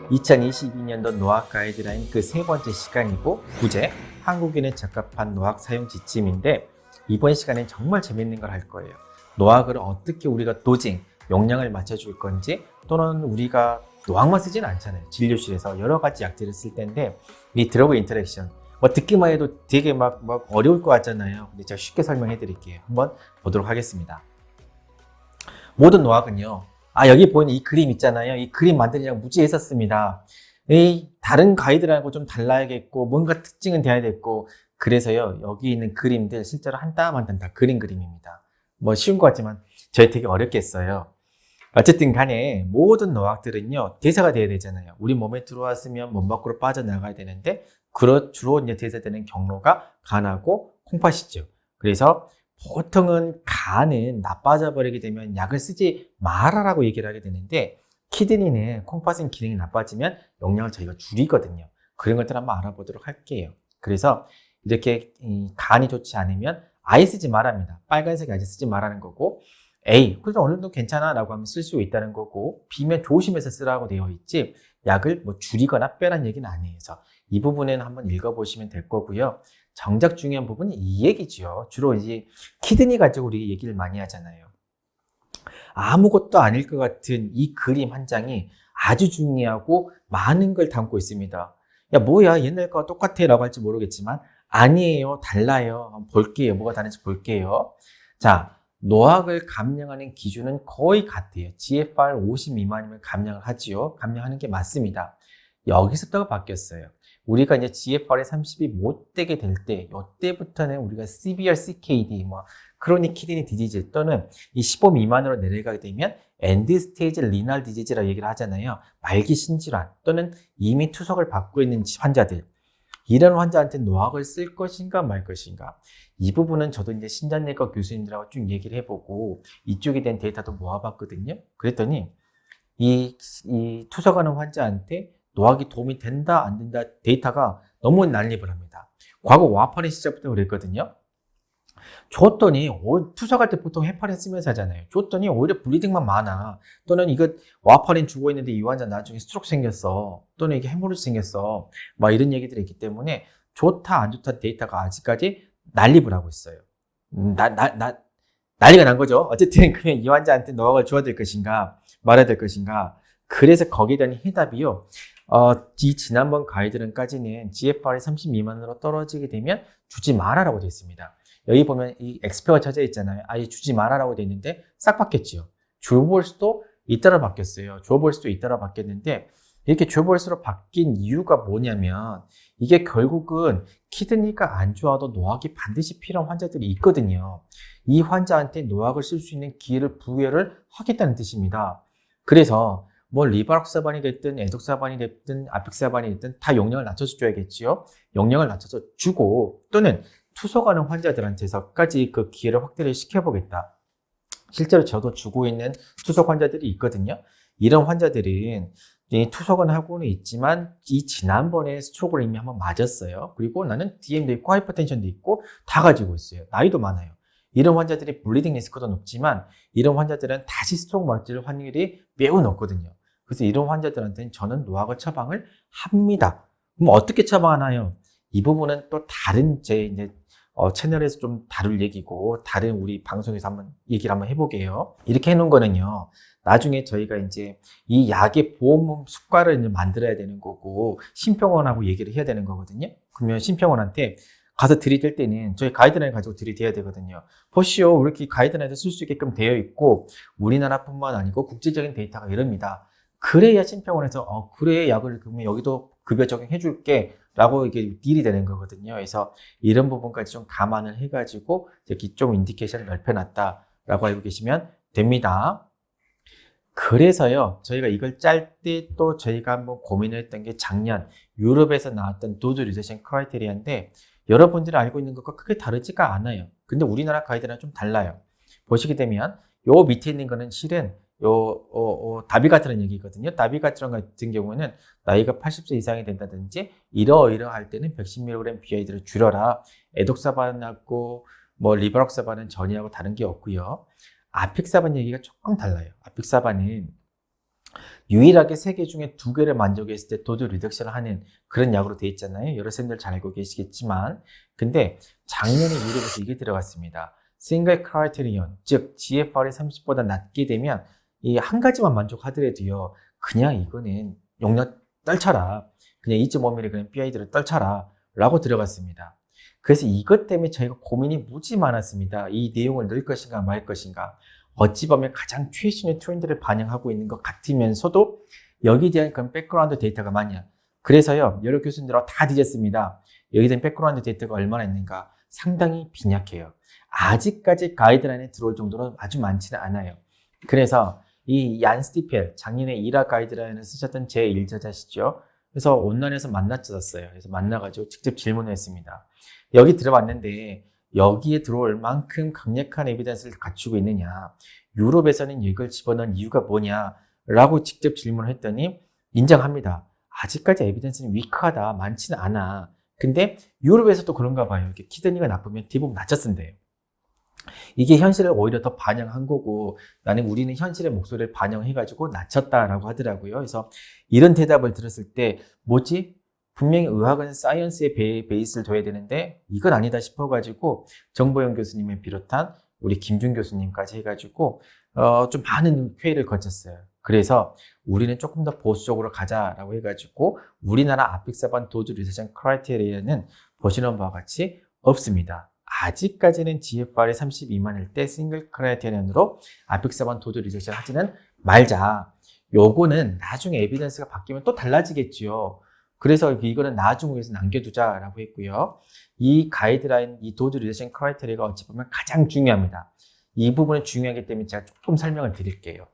2022년도 노학 가이드라인 그 세 번째 시간이고 부제 한국인에 적합한 노학 사용 지침인데 이번 시간엔 정말 재밌는 걸 할 거예요. 노학을 어떻게 우리가 도징, 용량을 맞춰줄 건지 또는 우리가 노학만 쓰진 않잖아요. 진료실에서 여러 가지 약들을 쓸 텐데 이 드러그 인터랙션 뭐 듣기만 해도 되게 막 어려울 것 같잖아요. 근데 제가 쉽게 설명해 드릴게요. 한번 보도록 하겠습니다. 모든 노학은요. 여기 보이는 이 그림 있잖아요. 이 그림 만드느라고 무지해 했었습니다. 이 다른 가이드라고 좀 달라야겠고 뭔가 특징은 돼야겠고 그래서요. 여기 있는 그림들 실제로 한 땀 한 땀 다 그린 그림입니다. 뭐 쉬운 것 같지만 저희 되게 어렵겠어요. 어쨌든 간에 모든 노학들은요. 대사가 돼야 되잖아요. 우리 몸에 들어왔으면 몸 밖으로 빠져나가야 되는데 주로 이제 대사되는 경로가 간하고 콩팥이죠. 그래서 보통은 간은 나빠져 버리게 되면 약을 쓰지 말아라고 얘기를 하게 되는데 키드니는 콩팥은 기능이 나빠지면 용량을 저희가 줄이거든요. 그런 것들 한번 알아보도록 할게요. 그래서 이렇게 간이 좋지 않으면 아예 쓰지 말합니다. 빨간색 아예 쓰지 말라는 거고 A, 그래서 어느 정도 괜찮아 라고 하면 쓸 수 있다는 거고 B면 조심해서 쓰라고 되어 있지 약을 뭐 줄이거나 빼라는 얘기는 아니에요. 그래서 이 부분은 한번 읽어보시면 될 거고요. 정작 중요한 부분이 이 얘기죠. 주로 이제 키드니 가지고 우리 얘기를 많이 하잖아요. 아무것도 아닐 것 같은 이 그림 한 장이 아주 중요하고 많은 걸 담고 있습니다. 야, 뭐야, 옛날 거와 똑같아 라고 할지 모르겠지만 아니에요, 달라요. 한번 볼게요. 뭐가 다른지 볼게요. 자, 노학을 감량하는 기준은 거의 같아요. GFR 50 미만이면 감량을 하지요. 감량하는 게 맞습니다. 여기서부터가 바뀌었어요. 우리가 이제 GFR이 30이 못 되게 될 때, 이때부터는 우리가 severe CKD, 크로닉 키드니 디지즈 또는 이 15 미만으로 내려가게 되면 엔드 스테이지 리널 디지즈라고 얘기를 하잖아요. 말기 신질환 또는 이미 투석을 받고 있는 환자들. 이런 환자한테 노학을 쓸 것인가 말 것인가. 이 부분은 저도 이제 신장내과 교수님들하고 쭉 얘기를 해보고 이쪽에 대한 데이터도 모아봤거든요. 그랬더니 이 투석하는 환자한테 노학이 도움이 된다 안 된다 데이터가 너무 난립을 합니다. 과거 와파린 시절부터 그랬거든요. 줬더니 투석할 때 보통 헤파린 쓰면서 하잖아요. 줬더니 오히려 블리딩만 많아. 또는 이거 와파린 주고 있는데 이 환자 나중에 스트로크 생겼어. 또는 이게 헤모리지 생겼어. 막 이런 얘기들이 있기 때문에 좋다 안 좋다 데이터가 아직까지 난립을 하고 있어요. 난리가 난 거죠. 어쨌든 그냥 이 환자한테 노학을 줘야 될 것인가 말아야 될 것인가. 그래서 거기에 대한 해답이요. 이 지난번 가이드는까지는 GFR이 30 미만으로 떨어지게 되면 주지 마라라고 되어 있습니다. 여기 보면 이 엑스표가 쳐져 있잖아요. 아예 주지 마라라고 되어 있는데 싹 바뀌었죠. 줘볼 수도 잇따라 바뀌었어요. 줘볼 수도 잇따라 바뀌었는데 이렇게 줘볼수록 바뀐 이유가 뭐냐면 이게 결국은 키드니가 안 좋아도 노학이 반드시 필요한 환자들이 있거든요. 이 환자한테 노학을 쓸 수 있는 기회를 부여를 하겠다는 뜻입니다. 그래서 뭐 리바록사반이 됐든 에독사반이 됐든 아픽사반이 됐든 다 용량을 낮춰서 줘야겠지요. 용량을 낮춰서 주고 또는 투석하는 환자들한테서까지 그 기회를 확대를 시켜보겠다. 실제로 저도 주고 있는 투석 환자들이 있거든요. 이런 환자들은 투석은 하고는 있지만 이 지난번에 스트로크를 이미 한번 맞았어요. 그리고 나는 DM도 있고 하이퍼텐션도 있고 다 가지고 있어요. 나이도 많아요. 이런 환자들이 블리딩 리스크도 높지만 이런 환자들은 다시 스트로크 맞을 확률이 매우 높거든요. 그래서 이런 환자들한테는 저는 노학을 처방을 합니다. 그럼 어떻게 처방하나요? 이 부분은 또 다른 제 이제 채널에서 좀 다룰 얘기고 다른 우리 방송에서 한번 얘기를 한번 해보게요. 이렇게 해놓은 거는요. 나중에 저희가 이제 이 약의 보험 수가를 이제 만들어야 되는 거고 심평원하고 얘기를 해야 되는 거거든요. 그러면 심평원한테 가서 들이댈 때는 저희 가이드라인 가지고 들이대야 되거든요. 보시오, 우리 이렇게 가이드라인을 쓸 수 있게끔 되어 있고 우리나라뿐만 아니고 국제적인 데이터가 이럽니다. 그래야 심평원에서 그래 약을 그러면 여기도 급여 적용해 줄게 라고 이게 딜이 되는 거거든요. 그래서 이런 부분까지 좀 감안을 해가지고 이렇게 좀 인디케이션을 넓혀놨다 라고 알고 계시면 됩니다. 그래서요, 저희가 이걸 짤 때 또 저희가 한번 고민을 했던 게 작년 유럽에서 나왔던 도즈 리제션 크라이테리아인데 여러분들이 알고 있는 것과 크게 다르지가 않아요. 근데 우리나라 가이드는 좀 달라요. 보시게 되면 요 밑에 있는 거는 실은 다비가트라는 얘기거든요. 다비가트란 같은 경우는 나이가 80세 이상이 된다든지 이러할 때는 110mg BID를 줄여라. 에독사반하고 리바록사반은 전이하고 다른 게 없고요. 아픽사반 얘기가 조금 달라요. 아픽사반은 유일하게 3개 중에 2개를 만족했을 때 도즈 리덕션을 하는 그런 약으로 되어 있잖아요. 여러 쌤들 잘 알고 계시겠지만. 근데 작년에 유럽에서 이게 들어갔습니다. 싱글 크라이테리온, 즉 GFR이 30보다 낮게 되면 이 한 가지만 만족하더라도요. 그냥 이거는 용량 떨쳐라. 그냥 2.5mg PID를 떨쳐라. 라고 들어갔습니다. 그래서 이것 때문에 저희가 고민이 무지 많았습니다. 이 내용을 넣을 것인가 말 것인가. 어찌 보면 가장 최신의 트렌드를 반영하고 있는 것 같으면서도 여기에 대한 그런 백그라운드 데이터가 많냐. 그래서요, 여러 교수님들하고 다 뒤졌습니다. 여기에 대한 백그라운드 데이터가 얼마나 있는가. 상당히 빈약해요. 아직까지 가이드라인에 들어올 정도로 아주 많지는 않아요. 그래서 이 얀 스티펠, 작년에 이라 가이드라인을 쓰셨던 제 일저자시죠. 그래서 온라인에서 만났었어요. 그래서 만나가지고 직접 질문을 했습니다. 여기 들어봤는데 여기에 들어올 만큼 강력한 에비던스를 갖추고 있느냐, 유럽에서는 이걸 집어넣은 이유가 뭐냐 라고 직접 질문을 했더니 인정합니다. 아직까지 에비던스는 위크하다, 많지는 않아. 근데 유럽에서도 그런가 봐요. 이렇게 키드니가 나쁘면 대부분 낮췄는데요. 이게 현실을 오히려 더 반영한 거고, 나는 우리는 현실의 목소리를 반영해가지고 낮췄다라고 하더라고요. 그래서 이런 대답을 들었을 때 뭐지? 분명히 의학은 사이언스에 베이스를 둬야 되는데 이건 아니다 싶어가지고 정보영 교수님을 비롯한 우리 김준 교수님까지 해가지고 좀 많은 회의를 거쳤어요. 그래서 우리는 조금 더 보수적으로 가자라고 해가지고 우리나라 아픽사반 도즈 리서션 크라이테리아는 보시는 바와 같이 없습니다. 아직까지는 GFR이 30 미만일 때 싱글 크라이테리언으로 아픽사반 도즈 리서션 하지는 말자. 요거는 나중에 에비던스가 바뀌면 또 달라지겠지요. 그래서 이거는 나중에 위해서 남겨두자라고 했고요. 이 가이드라인, 이 도즈 리더션 크라이테리아가 어찌 보면 가장 중요합니다. 이 부분은 중요하기 때문에 제가 조금 설명을 드릴게요.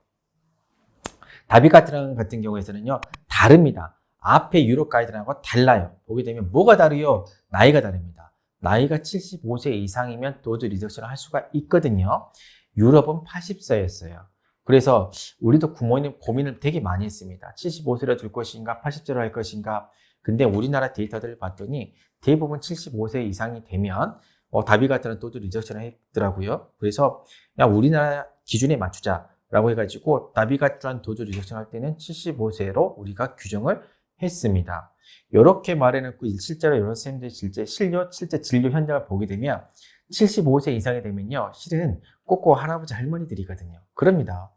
다비가트라는 같은 경우에서는요, 다릅니다. 앞에 유럽 가이드라인하고 달라요. 보게 되면 뭐가 다르요? 나이가 다릅니다. 나이가 75세 이상이면 도즈 리덕션을 할 수가 있거든요. 유럽은 80세였어요. 그래서 우리도 부모님 고민을 되게 많이 했습니다. 75세로 둘 것인가, 80세로 할 것인가. 근데 우리나라 데이터들을 봤더니 대부분 75세 이상이 되면 다비가트는 도즈 리덕션을 했더라고요. 그래서 그냥 우리나라 기준에 맞추자라고 해가지고 다비가트란 도즈 리덕션 할 때는 75세로 우리가 규정을 했습니다. 이렇게 말해놓고 실제로 여러 선생님들이 실제 진료 현장을 보게 되면 75세 이상이 되면요, 실은 꼬꼬 할아버지 할머니들이거든요. 그럽니다.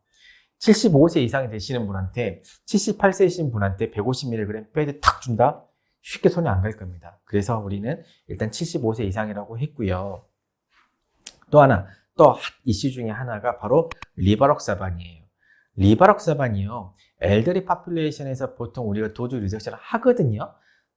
75세 이상이 되시는 분한테 78세이신 분한테 150mg 패드 탁 준다? 쉽게 손이 안 갈 겁니다. 그래서 우리는 일단 75세 이상이라고 했고요. 또 하나, 또 이슈 중에 하나가 바로 리바록사반이에요. 리바록사반이요, 엘더리 파퓰레이션에서 보통 우리가 도즈 리덕션을 하거든요.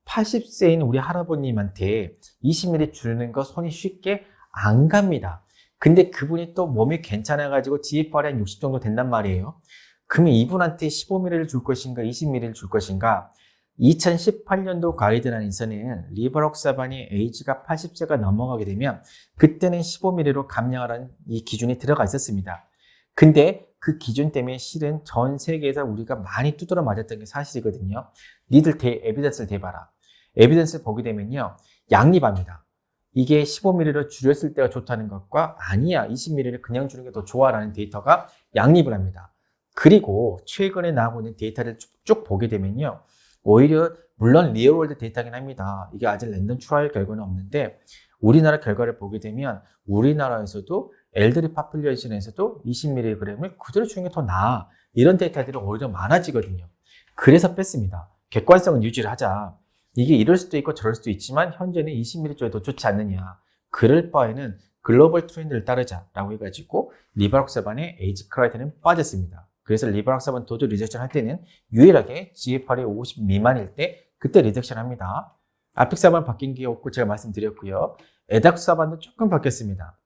80세인 우리 할아버님한테 20ml 주는 거 손이 쉽게 안 갑니다. 근데 그분이 또 몸이 괜찮아가지고 GFR이 한 60 정도 된단 말이에요. 그러면 이분한테 15ml를 줄 것인가, 20ml를 줄 것인가? 2018년도 가이드라인에서는 리바록사반이 에이지가 80세가 넘어가게 되면 그때는 15ml로 감량하라는 이 기준이 들어가 있었습니다. 근데 그 기준 때문에 실은 전 세계에서 우리가 많이 두드러 맞았던 게 사실이거든요. 니들 에비던스를 대봐라. 에비던스를 보게 되면요, 양립합니다. 이게 15ml로 줄였을 때가 좋다는 것과 아니야 20ml를 그냥 주는 게 더 좋아라는 데이터가 양립을 합니다. 그리고 최근에 나오고 있는 데이터를 쭉 보게 되면요, 오히려 물론 리얼월드 데이터긴 합니다. 이게 아직 랜덤 트라이얼 결과는 없는데 우리나라 결과를 보게 되면 우리나라에서도 엘더리 파퓰레이션에서도 20mg을 그대로 주는 게 더 나아. 이런 데이터들이 오히려 많아지거든요. 그래서 뺐습니다. 객관성은 유지를 하자. 이게 이럴 수도 있고 저럴 수도 있지만 현재는 20ml 쪽이 더 좋지 않느냐. 그럴 바에는 글로벌 트렌드를 따르자라고 해가지고 리바록사반의 에이지 크라이테리아는 빠졌습니다. 그래서 리바록사반 도즈 리덕션 할 때는 유일하게 GFR이 50 미만일 때 그때 리덕션 합니다. 아픽사반 바뀐 게 없고 제가 말씀드렸고요. 에닥사반도 조금 바뀌었습니다.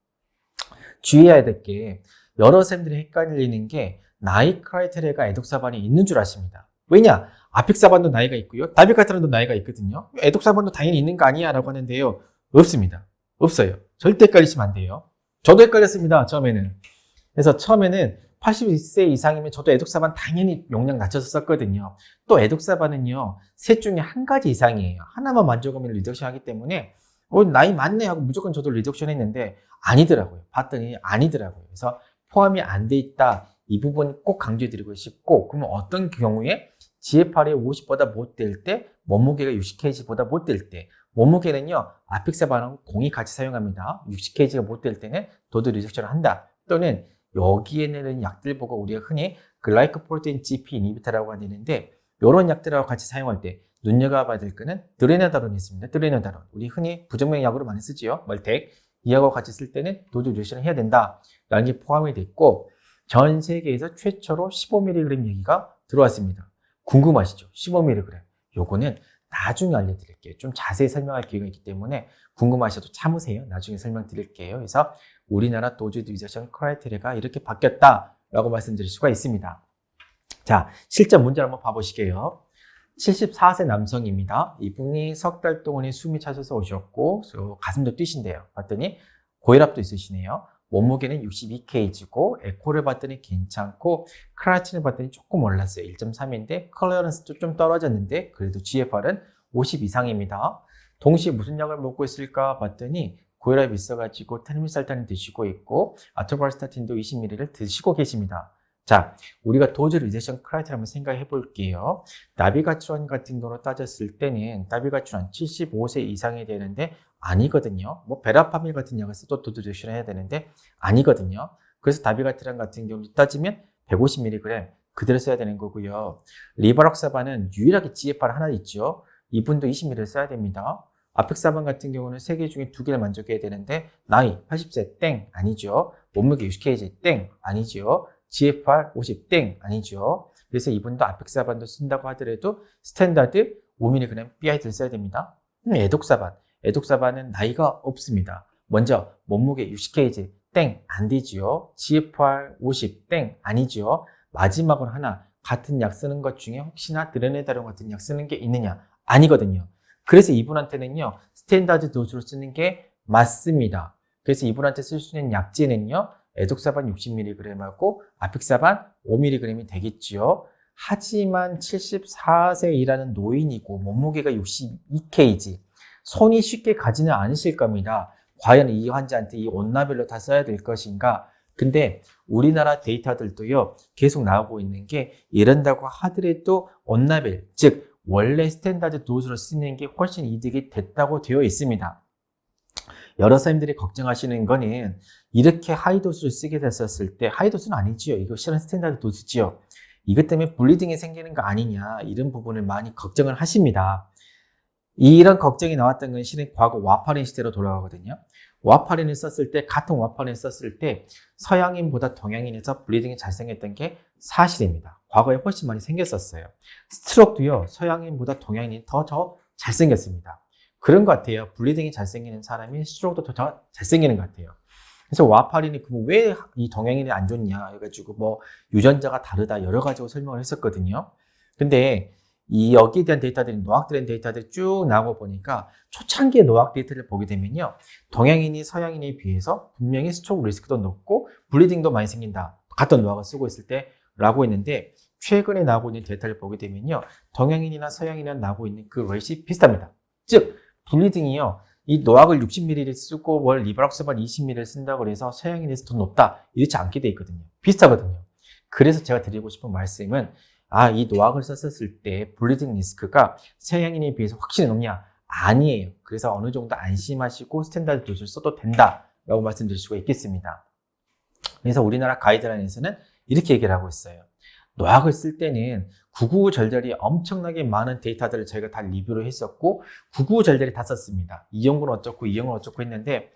주의해야 될 게 여러 쌤들이 헷갈리는 게 나이 크라이테리아가 에독사반이 있는 줄 아십니다. 왜냐? 아픽사반도 나이가 있고요. 다비가트란도 나이가 있거든요. 에독사반도 당연히 있는 거 아니야 라고 하는데요. 없습니다. 없어요. 절대 헷갈리시면 안 돼요. 저도 헷갈렸습니다. 처음에는. 그래서 처음에는 80세 이상이면 저도 에독사반 당연히 용량 낮춰서 썼거든요. 또 에독사반은요, 셋 중에 한 가지 이상이에요. 하나만 만족하면 리덕션 하기 때문에 나이 많네 하고 무조건 저도 리덕션 했는데 아니더라고요. 봤더니 아니더라고요. 그래서 포함이 안 돼 있다. 이 부분 꼭 강조드리고 싶고, 그러면 어떤 경우에 GFR이 50보다 못 될 때, 몸무게가 60kg보다 못 될 때, 몸무게는요, 아픽사반하고 공이 같이 사용합니다. 60kg가 못 될 때는 도드 리덕션을 한다. 또는 여기에 내는 약들 보고 우리가 흔히 글라이코프로테인 GP 이니비터라고 하는데, 이런 약들하고 같이 사용할 때 눈여겨봐야 될 거는 드레나다론이 있습니다. 드레나다론. 우리 흔히 부정맥 약으로 많이 쓰지요. 멀텍. 이하고 같이 쓸 때는 도드 리덕션을 해야 된다. 라는 게 포함이 됐고, 전 세계에서 최초로 15mg 얘기가 들어왔습니다. 궁금하시죠? 15mg. 요거는 나중에 알려드릴게요. 좀 자세히 설명할 기회가 있기 때문에 궁금하셔도 참으세요. 나중에 설명드릴게요. 그래서 우리나라 도즈 리덕션 크라이테리아가 이렇게 바뀌었다라고 말씀드릴 수가 있습니다. 자, 실제 문제를 한번 봐보시게요. 74세 남성입니다. 이분이 석 달 동안에 숨이 차셔서 오셨고 가슴도 뛰신대요. 봤더니 고혈압도 있으시네요. 몸무게는 62kg고 에코를 봤더니 괜찮고 크라치를 봤더니 조금 올랐어요. 1.3인데 클리어런스도 좀 떨어졌는데 그래도 GFR은 50 이상입니다. 동시에 무슨 약을 먹고 있을까 봤더니 고혈압이 있어가지고 테르미살탄을 드시고 있고 아토바르스타틴도 20ml를 드시고 계십니다. 자, 우리가 도즈 리덕션 크라이테리아 한번 생각해 볼게요. 나비가츄란 같은 경우로 따졌을 때는 나비가츄란 75세 이상이 되는데 아니거든요. 뭐 베라파밀 같은 약을 써도 도즈 리덕션 해야 되는데 아니거든요. 그래서 나비가츄란 같은 경우로 따지면 150mg 그대로 써야 되는 거고요. 리바록사반은 유일하게 GFR 하나 있죠. 이분도 20ml 써야 됩니다. 아펙사반 같은 경우는 3개 중에 2개를 만족해야 되는데 나이 80세 땡 아니죠. 몸무게 60kg 땡 아니죠. GFR 50 땡 아니죠. 그래서 이분도 아펙사반도 쓴다고 하더라도 스탠다드 5mg BID를 써야 됩니다. 에독사반은 나이가 없습니다. 먼저 몸무게 60kg 땡 안 되지요. GFR 50 땡 아니죠. 마지막으로 하나 같은 약 쓰는 것 중에 혹시나 드레네다론 같은 약 쓰는 게 있느냐 아니거든요. 그래서 이분한테는요 스탠다드 도수로 쓰는 게 맞습니다. 그래서 이분한테 쓸 수 있는 약제는요 에독사반 60mg하고 아픽사반 5mg이 되겠지요. 하지만 74세 일하는 노인이고 몸무게가 62kg 손이 쉽게 가지는 않으실 겁니다. 과연 이 환자한테 이 온나벨로 다 써야 될 것인가? 근데 우리나라 데이터들도요 계속 나오고 있는 게 이런다고 하더라도 온나벨 즉 원래 스탠다드 도수로 쓰는 게 훨씬 이득이 됐다고 되어 있습니다. 여러 사람들이 걱정하시는 거는 이렇게 하이도수를 쓰게 됐었을 때 하이도수는 아니지요. 이거 실은 스탠다드 도수지요. 이것 때문에 블리딩이 생기는 거 아니냐 이런 부분을 많이 걱정을 하십니다. 이런 걱정이 나왔던 건 실은 과거 와파린 시대로 돌아가거든요. 와파린을 썼을 때 같은 와파린을 썼을 때 서양인보다 동양인에서 블리딩이 잘생겼던 게 사실입니다. 과거에 훨씬 많이 생겼었어요. 스트로크도요 서양인보다 동양인이 더 잘생겼습니다. 그런 것 같아요. 블리딩이 잘생기는 사람이 스트로크도 더 잘생기는 것 같아요. 그래서 와파린이 그럼 왜 이 동양인이 안 좋냐 해가지고 뭐 유전자가 다르다 여러 가지로 설명을 했었거든요. 근데 이 여기에 대한 데이터들이 노학들의 데이터들이 쭉 나오고 보니까 초창기의 노학 데이터를 보게 되면요 동양인이 서양인에 비해서 분명히 스트로크 리스크도 높고 블리딩도 많이 생긴다 같은 노학을 쓰고 있을 때 라고 했는데 최근에 나오고 있는 데이터를 보게 되면요 동양인이나 서양인이나 나오고 있는 그 레이시 비슷합니다. 즉 블리딩이요 이 노학을 60ml를 쓰고 월 리바록사반 20ml를 쓴다고 해서 서양인에서 더 높다 이렇지 않게 돼 있거든요. 비슷하거든요. 그래서 제가 드리고 싶은 말씀은 이 노학을 썼을 때 블리딩 리스크가 서양인에 비해서 확실히 높냐? 아니에요. 그래서 어느 정도 안심하시고 스탠다드 도수를 써도 된다라고 말씀드릴 수가 있겠습니다. 그래서 우리나라 가이드라인에서는 이렇게 얘기를 하고 있어요. 노학을 쓸 때는 구구절절이 엄청나게 많은 데이터들을 저희가 다 리뷰를 했었고 구구절절이 다 썼습니다. 이 연구는 어쩌고 이 연구는 어쩌고 했는데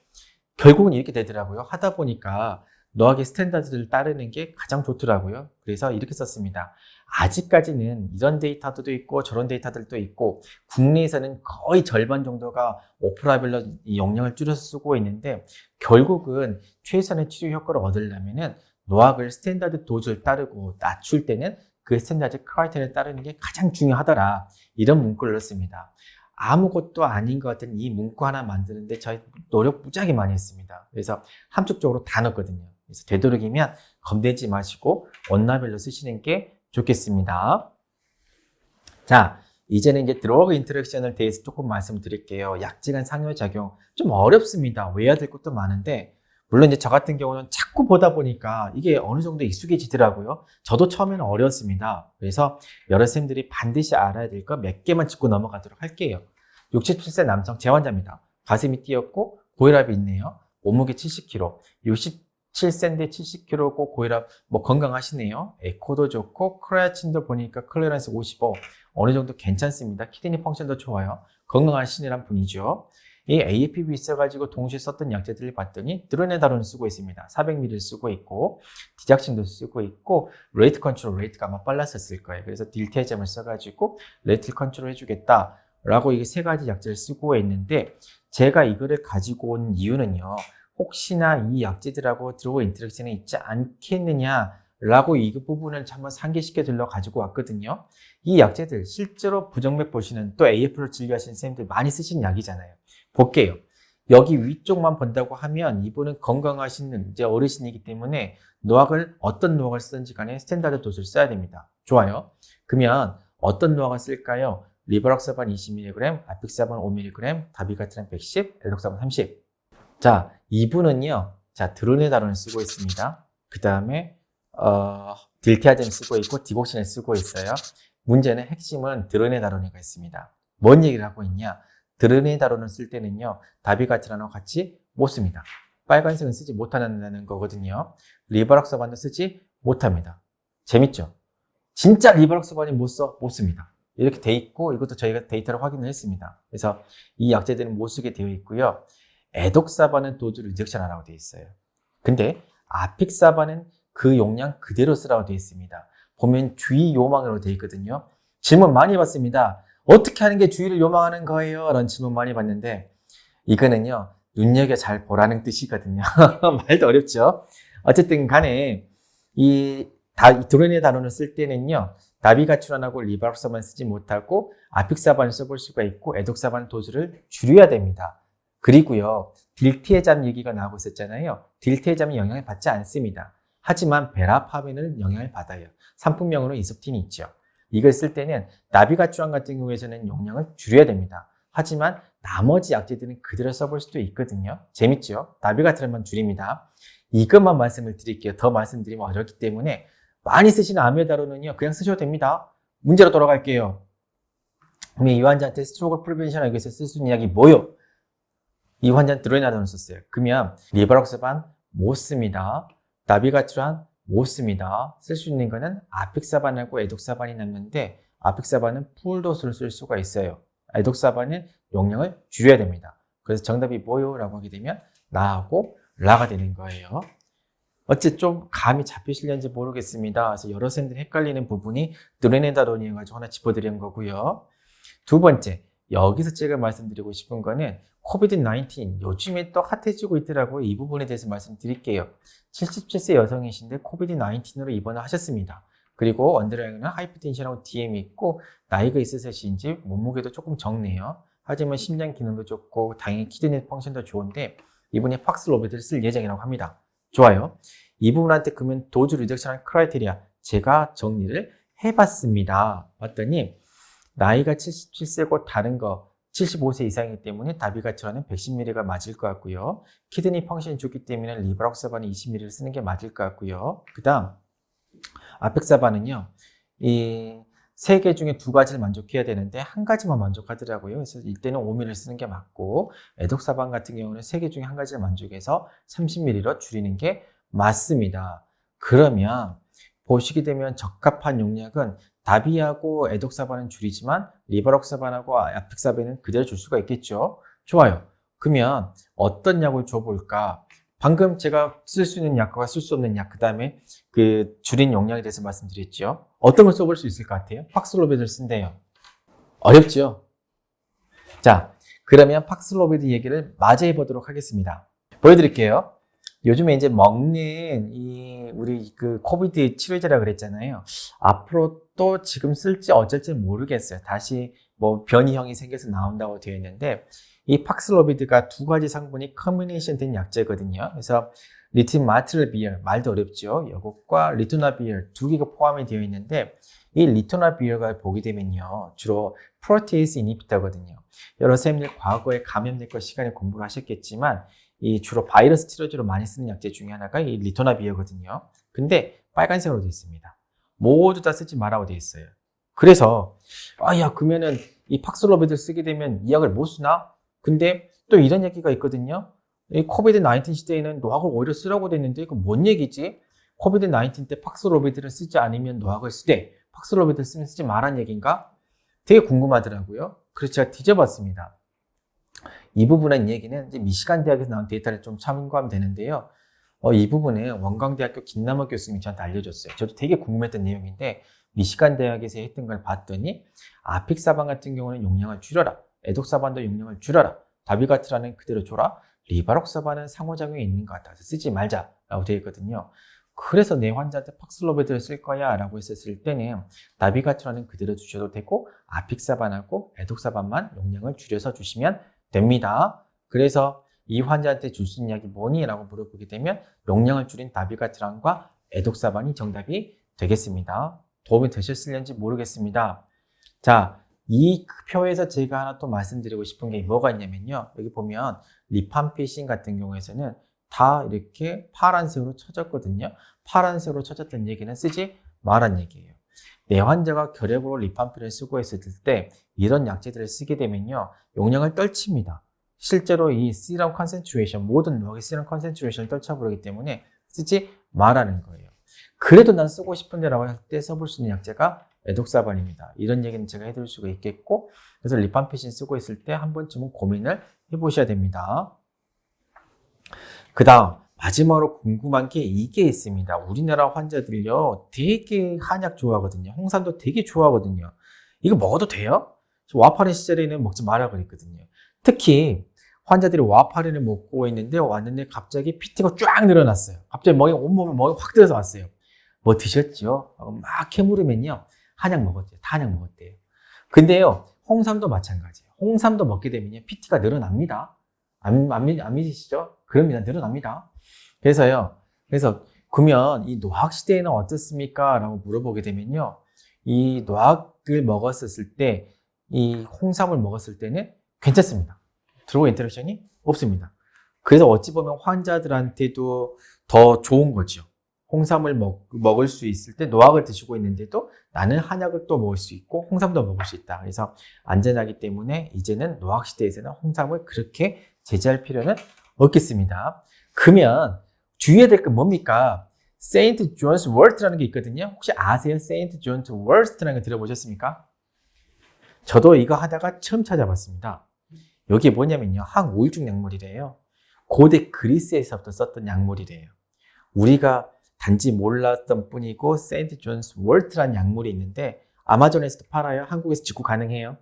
결국은 이렇게 되더라고요. 하다 보니까 노학의 스탠다드를 따르는 게 가장 좋더라고요. 그래서 이렇게 썼습니다. 아직까지는 이런 데이터도 있고 저런 데이터들도 있고 국내에서는 거의 절반 정도가 오프라벨러 용량을 줄여서 쓰고 있는데 결국은 최선의 치료 효과를 얻으려면은 노학을 스탠다드 도즈를 따르고 낮출 때는 그 스탠다드 크라이테리아를 따르는 게 가장 중요하더라. 이런 문구를 넣습니다. 아무것도 아닌 것 같은 이 문구 하나 만드는데 저희 노력 무지하게 많이 했습니다. 그래서 함축적으로 다 넣었거든요. 그래서 되도록이면 겁내지 마시고 원나벨로 쓰시는 게 좋겠습니다. 자, 이제는 이제 드러그 인터랙션을 대해서 조금 말씀드릴게요. 약질 간 상호작용 좀 어렵습니다. 외워야 될 것도 많은데 물론 이제 저 같은 경우는 자꾸 보다 보니까 이게 어느 정도 익숙해지더라고요. 저도 처음에는 어려웠습니다. 그래서 여러 선생님들이 반드시 알아야 될 거 몇 개만 짚고 넘어가도록 할게요. 67세 남성 재환자입니다. 가슴이 띄었고 고혈압이 있네요. 몸무게 70kg, 67세인데 70kg고 고혈압 건강하시네요. 에코도 좋고 크레아틴도 보니까 클리어런스 55 어느 정도 괜찮습니다. 키드니 펑션도 좋아요. 건강하시니란 분이죠. 이 AFP 있어가지고 동시에 썼던 약제들을 봤더니 드로네다론을 쓰고 있습니다. 400ml 쓰고 있고 디작신도 쓰고 있고 레이트 컨트롤 레이트가 아마 빨랐었을 거예요. 그래서 딜테이점을 써가지고 레이트 컨트롤 해주겠다라고 이게 세 가지 약제를 쓰고 있는데 제가 이거를 가지고 온 이유는요. 혹시나 이 약제들하고 드로우 인터랙션이 있지 않겠느냐라고 이 부분을 한번 상기시켜 들러 가지고 왔거든요. 이 약제들 실제로 부정맥 보시는 또 AF를 진료하시는 선생님들 많이 쓰시는 약이잖아요. 볼게요. 여기 위쪽만 본다고 하면 이분은 건강하신 이제 어르신이기 때문에 어떤 노악을 쓰든지 간에 스탠다드 도수를 써야 됩니다. 좋아요. 그러면 어떤 노악을 쓸까요? 리버락사반 20mg, 아픽사반 5mg, 다비가트란 110, 엘독사반 30. 자, 이분은요. 자, 드로네다론을 쓰고 있습니다. 그 다음에 딜티아젠을 쓰고 있고 디복신을 쓰고 있어요. 문제는 핵심은 드로네다론이가 있습니다. 뭔 얘기를 하고 있냐? 드로네다론을 쓸 때는요. 다비가트란하고 같이 못 씁니다. 빨간색은 쓰지 못한다는 거거든요. 리버락사반도 쓰지 못합니다. 재밌죠? 진짜 리버락사반이 못 씁니다. 이렇게 돼 있고 이것도 저희가 데이터로 확인을 했습니다. 그래서 이 약제들은 못 쓰게 되어 있고요. 에독사반은 도즈 리덕션 하라고 되어 있어요. 근데 아픽사반은 그 용량 그대로 쓰라고 되어 있습니다. 보면 주의 요망으로 되어 있거든요. 질문 많이 받습니다. 어떻게 하는 게 주의를 요망하는 거예요? 라는 질문 많이 받는데 이거는요. 눈여겨 잘 보라는 뜻이거든요. 말도 어렵죠? 어쨌든 간에 이 드로네다론을 쓸 때는요. 다비가트란하고 리바록사반 쓰지 못하고 아픽사반을 써볼 수가 있고 에독사반 도수를 줄여야 됩니다. 그리고요. 딜티에잠 얘기가 나오고 있었잖아요. 딜티에잠이 영향을 받지 않습니다. 하지만 베라파벤은 영향을 받아요. 상품명으로 이소틴이 있죠. 이걸 쓸 때는 나비가트란 같은 경우에는 용량을 줄여야 됩니다. 하지만 나머지 약제들은 그대로 써볼 수도 있거든요. 재밌죠? 나비가트란만 줄입니다. 이것만 말씀을 드릴게요. 더 말씀드리면 어렵기 때문에 많이 쓰시는 아메다론은요. 그냥 쓰셔도 됩니다. 문제로 돌아갈게요. 그럼 이 환자한테 스트로크 프리벤션하기 위해서 쓸 수 있는 약이 뭐요? 이 환자는 드로네다론을 썼어요. 그러면 리버록사반 못 씁니다. 다비가트란 못 씁니다. 쓸 수 있는 거는 아픽사반하고 에독사반이 남는데 아픽사반은 풀도수를 쓸 수가 있어요. 에독사반은 용량을 줄여야 됩니다. 그래서 정답이 뭐요? 라고 하게 되면 나하고 라가 되는 거예요. 어째 좀 감이 잡히실는지 모르겠습니다. 그래서 여러 선생님들이 헷갈리는 부분이 드로네다론이어가지고 하나 짚어드린 거고요. 두 번째, 여기서 제가 말씀드리고 싶은 거는 코비드-19 요즘에 또 핫해지고 있더라고요. 이 부분에 대해서 말씀드릴게요. 77세 여성이신데 코비드-19으로 입원을 하셨습니다. 그리고 언더라이언은 하이퍼텐션하고 DM이 있고 나이가 있으신지 몸무게도 조금 적네요. 하지만 심장 기능도 좋고 당연히 키드니 펑션도 좋은데 이분이 팍스로비드를 쓸 예정이라고 합니다. 좋아요. 이 부분한테 그러면 도즈 리덕션 크라이테리아 제가 정리를 해봤습니다. 봤더니 나이가 77세고 다른 거 75세 이상이기 때문에 다비가트란은 110mg가 맞을 것 같고요. 키드니 펑션이 좋기 때문에 리버록사반은 20mg를 쓰는 게 맞을 것 같고요. 그 다음 아펙사반은요. 이 세 개 중에 두 가지를 만족해야 되는데 한 가지만 만족하더라고요. 그래서 이때는 5mg를 쓰는 게 맞고 에독사반 같은 경우는 세 개 중에 한 가지를 만족해서 30mg로 줄이는 게 맞습니다. 그러면 보시게 되면 적합한 용량은 다비하고 에독사반은 줄이지만 리버록사반하고 아픽사반은 그대로 줄 수가 있겠죠. 좋아요. 그러면 어떤 약을 줘볼까? 방금 제가 쓸 수 있는 약과 쓸 수 없는 약, 그 다음에 그 줄인 용량에 대해서 말씀드렸죠. 어떤 걸 써볼 수 있을 것 같아요? 팍스로비드를 쓴대요. 어렵죠? 자, 그러면 팍스로비드 얘기를 마저 해보도록 하겠습니다. 보여드릴게요. 요즘에 이제 먹는 우리 그 코비드 치료제라 그랬잖아요. 앞으로 또 지금 쓸지 어쩔지 모르겠어요. 다시 뭐 변이형이 생겨서 나온다고 되어 있는데 이 팍스로비드가 두 가지 성분이 커뮤니케이션 된 약제거든요. 그래서 리틴마트르비얼 말도 어렵죠. 이것과 리토나비얼 두 개가 포함이 되어 있는데 이 리토나비얼을 보게 되면요. 주로 프로테이스 이니비터거든요. 여러 선생님들 과거에 감염내과 시간에 공부를 하셨겠지만 이 주로 바이러스 치료제로 많이 쓰는 약제 중에 하나가 이 리토나비어거든요. 근데 빨간색으로 되어 있습니다. 모두 다 쓰지 말라고 되어 있어요. 그래서 그러면은 이 팍슬로비드를 쓰게 되면 이 약을 못 쓰나? 근데 또 이런 얘기가 있거든요. 이 코비드-19 시대에는 노악을 오히려 쓰라고 됐는데 이거 뭔 얘기지? 코비드-19 때 팍슬로비드를 쓰지 않으면 노악을 쓰되 팍슬로비드를 쓰면 쓰지 말란 얘기인가? 되게 궁금하더라고요. 그래서 제가 뒤져봤습니다. 이 부분은 이 얘기는 이제 미시간 대학에서 나온 데이터를 좀 참고하면 되는데요. 이 부분은 원광대학교 김남호 교수님이 저한테 알려줬어요. 저도 되게 궁금했던 내용인데 미시간 대학에서 했던 걸 봤더니 아픽사반 같은 경우는 용량을 줄여라. 에독사반도 용량을 줄여라. 다비가트라는 그대로 줘라. 리바록사반은 상호작용이 있는 것 같아서 쓰지 말자라고 되어 있거든요. 그래서 내 환자한테 팍슬로비드를 쓸 거야 라고 했었을 때는 다비가트라는 그대로 주셔도 되고 아픽사반하고 에독사반만 용량을 줄여서 주시면 됩니다. 그래서 이 환자한테 줄 수 있는 약이 뭐니? 라고 물어보게 되면 용량을 줄인 다비가트란과 에독사반이 정답이 되겠습니다. 도움이 되셨을는지 모르겠습니다. 자, 이 표에서 제가 하나 또 말씀드리고 싶은 게 뭐가 있냐면요. 여기 보면 리팜피신 같은 경우에서는 다 이렇게 파란색으로 쳐졌거든요. 파란색으로 쳐졌던 얘기는 쓰지 말란 얘기예요. 내 환자가 결핵으로 리팜피를 쓰고 있을 때 이런 약제들을 쓰게 되면요. 용량을 떨칩니다. 실제로 이 시럼 컨센트레이션, 모든 노악의 시럼 컨센트레이션을 떨쳐버리기 때문에 쓰지 말라는 거예요. 그래도 난 쓰고 싶은데 라고 할 때 써볼 수 있는 약제가 에독사반입니다. 이런 얘기는 제가 해드릴 수가 있겠고, 그래서 리팜피신 쓰고 있을 때 한 번쯤은 고민을 해보셔야 됩니다. 그 다음 마지막으로 궁금한 게 이게 있습니다. 우리나라 환자들요 되게 한약 좋아하거든요. 홍삼도 되게 좋아하거든요. 이거 먹어도 돼요? 저 와파린 시절에는 먹지 말라 그랬거든요. 특히 환자들이 와파린을 먹고 있는데 왔는데 갑자기 PT가 쫙 늘어났어요. 갑자기 온몸에 먹이 확 들어서 왔어요. 뭐 드셨죠? 막 캐물으면요 한약 먹었대요. 다 한약 먹었대요. 근데요 홍삼도 마찬가지예요. 홍삼도 먹게 되면요 PT가 늘어납니다. 안 믿으시죠? 그럽니다. 늘어납니다. 그래서 그러면 이 노악 시대에는 어떻습니까? 라고 물어보게 되면요. 이 노악을 먹었을 때, 이 홍삼을 먹었을 때는 괜찮습니다. 드러그 인터랙션이 없습니다. 그래서 어찌 보면 환자들한테도 더 좋은 거죠. 홍삼을 먹을 수 있을 때 노악을 드시고 있는데도 나는 한약을 또 먹을 수 있고 홍삼도 먹을 수 있다. 그래서 안전하기 때문에 이제는 노악 시대에서는 홍삼을 그렇게 제지할 필요는 없겠습니다. 그러면 주의해야 될 건 뭡니까? 세인트 존스 월트라는 게 있거든요. 혹시 아세요? 세인트 존스 월트라는 거 들어보셨습니까? 저도 이거 하다가 처음 찾아봤습니다. 여기 뭐냐면요. 항우울증 약물이래요. 고대 그리스에서부터 썼던 약물이래요. 우리가 단지 몰랐던 뿐이고 세인트 존스 월트라는 약물이 있는데 아마존에서도 팔아요. 한국에서 직구 가능해요.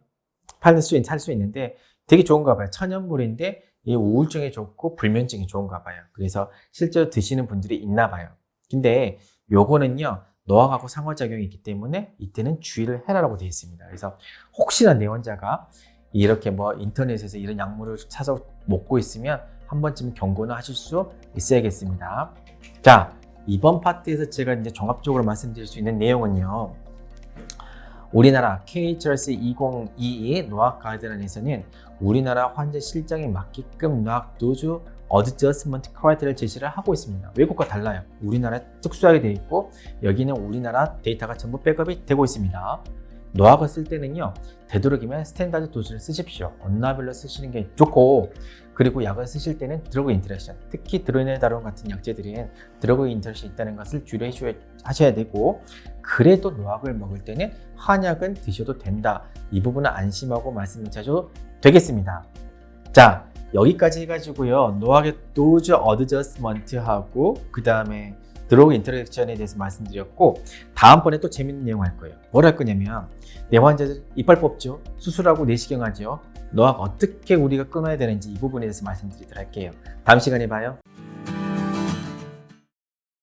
살 수 있는데 되게 좋은가 봐요. 천연물인데 이 우울증에 좋고 불면증에 좋은가 봐요. 그래서 실제로 드시는 분들이 있나 봐요. 근데 요거는요. 노악하고 상호작용이 있기 때문에 이때는 주의를 해라라고 되어 있습니다. 그래서 혹시나 내 환자가 이렇게 인터넷에서 이런 약물을 찾아 먹고 있으면 한 번쯤 경고는 하실 수 있어야겠습니다. 자, 이번 파트에서 제가 이제 종합적으로 말씀드릴 수 있는 내용은요. 우리나라 KHRC 2022 노악 가이드라인에서는 우리나라 환자 실정에 맞게끔 노악 도주 어드저스먼트 크라이테리아를 제시를 하고 있습니다. 외국과 달라요. 우리나라에 특수하게 되어 있고 여기는 우리나라 데이터가 전부 백업이 되고 있습니다. 노악을 쓸 때는요. 되도록이면 스탠다드 도수를 쓰십시오. 언나별로 쓰시는 게 좋고 그리고 약을 쓰실 때는 드러그 인터랙션, 특히 드로네다론 같은 약제들은 드러그 인터랙션이 있다는 것을 주의하셔야 되고 그래도 노악을 먹을 때는 한약은 드셔도 된다. 이 부분은 안심하고 말씀드려도 되겠습니다. 자, 여기까지 해가지고요. 노악의 도즈 어드저스먼트하고 그 다음에 드러그 인터랙션에 대해서 말씀드렸고 다음번에 또 재밌는 내용 할 거예요. 뭘 할 거냐면 내 환자들 이빨 뽑죠. 수술하고 내시경 하죠. 노악 어떻게 우리가 끊어야 되는지 이 부분에 대해서 말씀드리도록 할게요. 다음 시간에 봐요.